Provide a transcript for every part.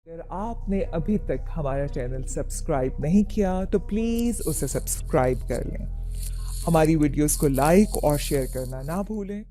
اگر آپ نے ابھی تک ہمارا چینل سبسکرائب نہیں کیا تو پلیز اسے سبسکرائب کر لیں، ہماری ویڈیوز کو لائک اور شیئر کرنا نہ بھولیں۔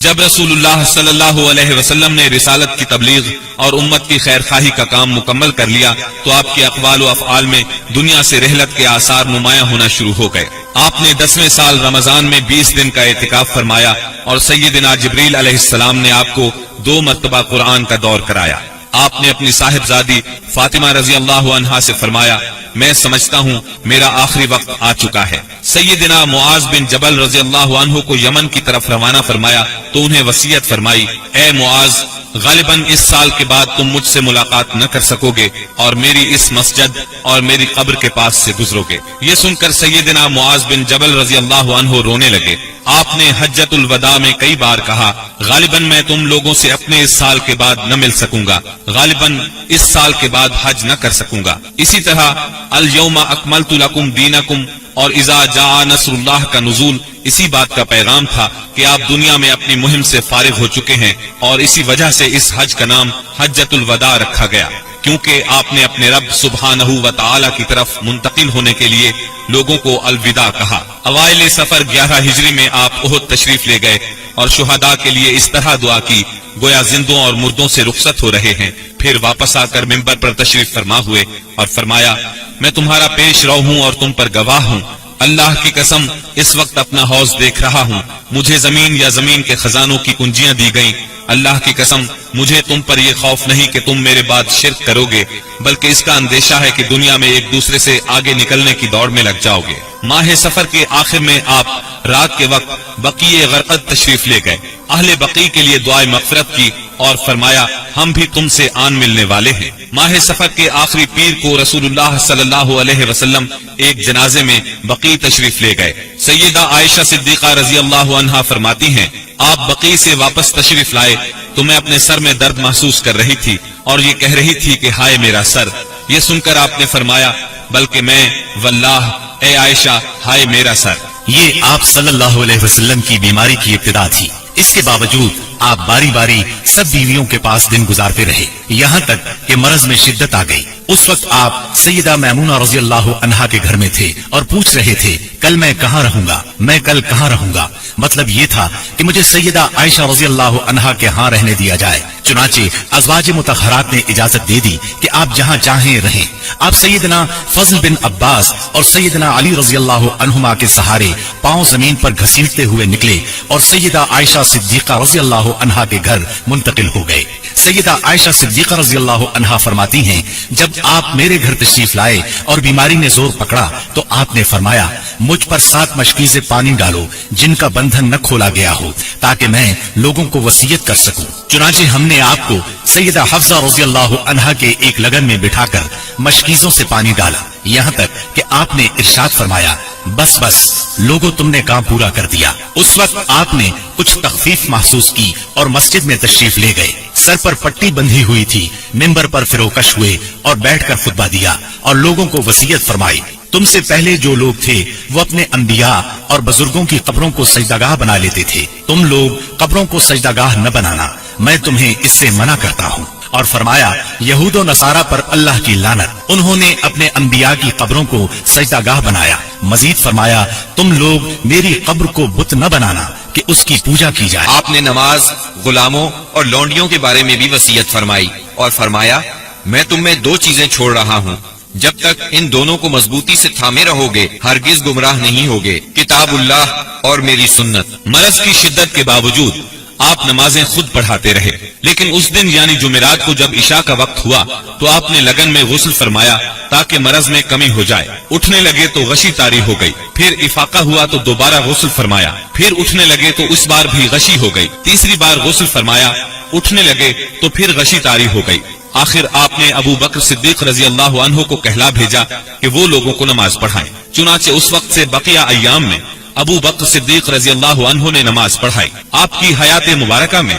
جب رسول اللہ صلی اللہ علیہ وسلم نے رسالت کی تبلیغ اور امت کی خیر خواہی کا کام مکمل کر لیا تو آپ کے اقوال و افعال میں دنیا سے رحلت کے آثار نمایاں ہونا شروع ہو گئے۔ آپ نے 10ویں سال رمضان میں 20 دن کا اعتکاف فرمایا اور سیدنا جبریل علیہ السلام نے آپ کو 2 مرتبہ قرآن کا دور کرایا۔ آپ نے اپنی صاحبزادی فاطمہ رضی اللہ عنہا سے فرمایا، میں سمجھتا ہوں میرا آخری وقت آ چکا ہے۔ سیدنا معاذ بن جبل رضی اللہ عنہ کو یمن کی طرف روانہ فرمایا تو انہیں وصیت فرمائی، اے معاذ، غالباً اس سال کے بعد تم مجھ سے ملاقات نہ کر سکو گے اور میری اس مسجد اور میری قبر کے پاس سے گزرو گے۔ یہ سن کر سیدنا معاذ بن جبل رضی اللہ عنہ رونے لگے۔ آپ نے حجۃ الوداع میں کئی بار کہا، غالباً میں تم لوگوں سے اپنے اس سال کے بعد نہ مل سکوں گا، غالباً اس سال کے بعد حج نہ کر سکوں گا۔ اسی طرح الیوم اکملت لکم دینکم اور اذا جاء نصر اللہ کا نزول اسی بات کا پیغام تھا کہ آپ دنیا میں اپنی مہم سے فارغ ہو چکے ہیں، اور اسی وجہ سے اس حج کا نام حجۃ الوداع رکھا گیا، کیونکہ آپ نے اپنے رب سبحانہ و تعالی کی طرف منتقل ہونے کے لیے لوگوں کو الوداع کہا۔ اوائل سفر 11 ہجری میں آپ احد تشریف لے گئے اور شہداء کے لیے اس طرح دعا کی گویا زندوں اور مردوں سے رخصت ہو رہے ہیں۔ پھر واپس آ کر ممبر پر تشریف فرما ہوئے اور فرمایا، میں تمہارا پیش رو ہوں اور تم پر گواہ ہوں، اللہ کی قسم اس وقت اپنا حوض دیکھ رہا ہوں، مجھے زمین یا زمین کے خزانوں کی کنجیاں دی گئیں، اللہ کی قسم مجھے تم پر یہ خوف نہیں کہ تم میرے بعد شرک کرو گے، بلکہ اس کا اندیشہ ہے کہ دنیا میں ایک دوسرے سے آگے نکلنے کی دوڑ میں لگ جاؤ گے۔ ماہ سفر کے آخر میں آپ رات کے وقت بقیع غرقد تشریف لے گئے، اہل بقیع کے لیے دعائے مغفرت کی اور فرمایا، ہم بھی تم سے آن ملنے والے ہیں۔ ماہ سفر کے آخری پیر کو رسول اللہ صلی اللہ علیہ وسلم ایک جنازے میں بقیع تشریف لے گئے۔ سیدہ عائشہ صدیقہ رضی اللہ عنہا فرماتی ہیں، آپ بقیع سے واپس تشریف لائے تو میں اپنے سر میں درد محسوس کر رہی تھی اور یہ کہہ رہی تھی کہ ہائے میرا سر۔ یہ سن کر آپ نے فرمایا، بلکہ میں واللہ اے عائشہ ہائے میرا سر۔ یہ آپ صلی اللہ علیہ وسلم کی بیماری کی ابتدا تھی، اس کے باوجود آپ باری باری سب بیویوں کے پاس دن گزارتے رہے، یہاں تک کہ مرض میں شدت آ گئی۔ اس وقت آپ سیدہ میمونہ رضی اللہ عنہا کے گھر میں تھے اور پوچھ رہے تھے، کل میں کہاں رہوں گا، میں کل کہاں رہوں گا؟ مطلب یہ تھا کہ مجھے سیدہ عائشہ رضی اللہ عنہا کے ہاں رہنے دیا جائے۔ چنانچہ ازواج مطہرات نے اجازت دے دی کہ آپ جہاں چاہیں رہیں۔ آپ سیدنا فضل بن عباس اور سیدنا علی رضی اللہ عنہما کے سہارے پاؤں زمین پر گھسیٹتے ہوئے نکلے اور سیدہ عائشہ صدیقہ رضی اللہ عنہا کے گھر منتقل ہو گئے۔ سیدہ عائشہ صدیقہ رضی اللہ عنہا فرماتی ہیں، جب آپ میرے گھر تشریف لائے اور بیماری نے زور پکڑا تو آپ نے فرمایا، مجھ پر 7 مشکیزیں پانی ڈالو جن کا بندھن نہ کھولا گیا ہو تاکہ میں لوگوں کو وصیت کر سکوں۔ چنانچہ ہم نے آپ کو سیدہ حفصہ رضی اللہ عنہا کے ایک لگن میں بٹھا کر مشکیزوں سے پانی ڈالا، یہاں تک کہ آپ نے ارشاد فرمایا، بس بس لوگوں تم نے کام پورا کر دیا۔ اس وقت آپ نے کچھ تخفیف محسوس کی اور مسجد میں تشریف لے گئے۔ سر پر پٹی بندھی ہوئی تھی، ممبر پر فروکش ہوئے اور بیٹھ کر خطبہ دیا اور لوگوں کو وصیت فرمائی، تم سے پہلے جو لوگ تھے وہ اپنے انبیاء اور بزرگوں کی قبروں کو سجدہ گاہ بنا لیتے تھے، تم لوگ قبروں کو سجدہ گاہ نہ بنانا، میں تمہیں اس سے منع کرتا ہوں۔ اور فرمایا، یہود و نصارہ پر اللہ کی لعنت، انہوں نے اپنے انبیاء کی قبروں کو سجدہ گاہ بنایا۔ مزید فرمایا، تم لوگ میری قبر کو بت نہ بنانا کہ اس کی پوجا کی جائے۔ آپ نے نماز، غلاموں اور لونڈیوں کے بارے میں بھی وصیت فرمائی اور فرمایا، میں تم میں 2 چیزیں چھوڑ رہا ہوں، جب تک ان دونوں کو مضبوطی سے تھامے رہو گے ہرگز گمراہ نہیں ہوگے، کتاب اللہ اور میری سنت۔ مرض کی شدت کے باوجود آپ نمازیں خود پڑھاتے رہے، لیکن اس دن یعنی جمعرات کو جب عشاء کا وقت ہوا تو آپ نے لگن میں غسل فرمایا تاکہ مرض میں کمی ہو جائے۔ اٹھنے لگے تو غشی طاری ہو گئی، پھر افاقہ ہوا تو دوبارہ غسل فرمایا، پھر اٹھنے لگے تو اس بار بھی غشی ہو گئی، تیسری بار غسل فرمایا، اٹھنے لگے تو پھر غشی طاری ہو گئی۔ آخر آپ نے ابو بکر صدیق رضی اللہ عنہ کو کہلا بھیجا کہ وہ لوگوں کو نماز پڑھائیں۔ چنانچہ اس وقت سے بقیہ ایام میں ابو بکر صدیق رضی اللہ عنہ نے نماز پڑھائی۔ آپ کی حیات مبارکہ میں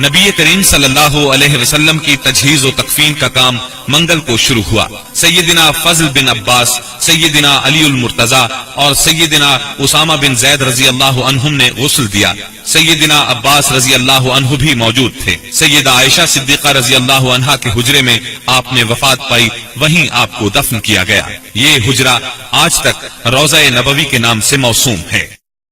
نبی کریم صلی اللہ علیہ وسلم کی تجہیز و تکفین کا کام منگل کو شروع ہوا۔ سیدنا فضل بن عباس، سیدنا علی المرتضی اور سیدنا اسامہ بن زید رضی اللہ عنہم نے غسل دیا۔ سیدنا عباس رضی اللہ عنہ بھی موجود تھے۔ سیدہ عائشہ صدیقہ رضی اللہ عنہا کے حجرے میں آپ نے وفات پائی، وہیں آپ کو دفن کیا گیا۔ یہ حجرہ آج تک روضہ نبوی کے نام سے موسوم ہے۔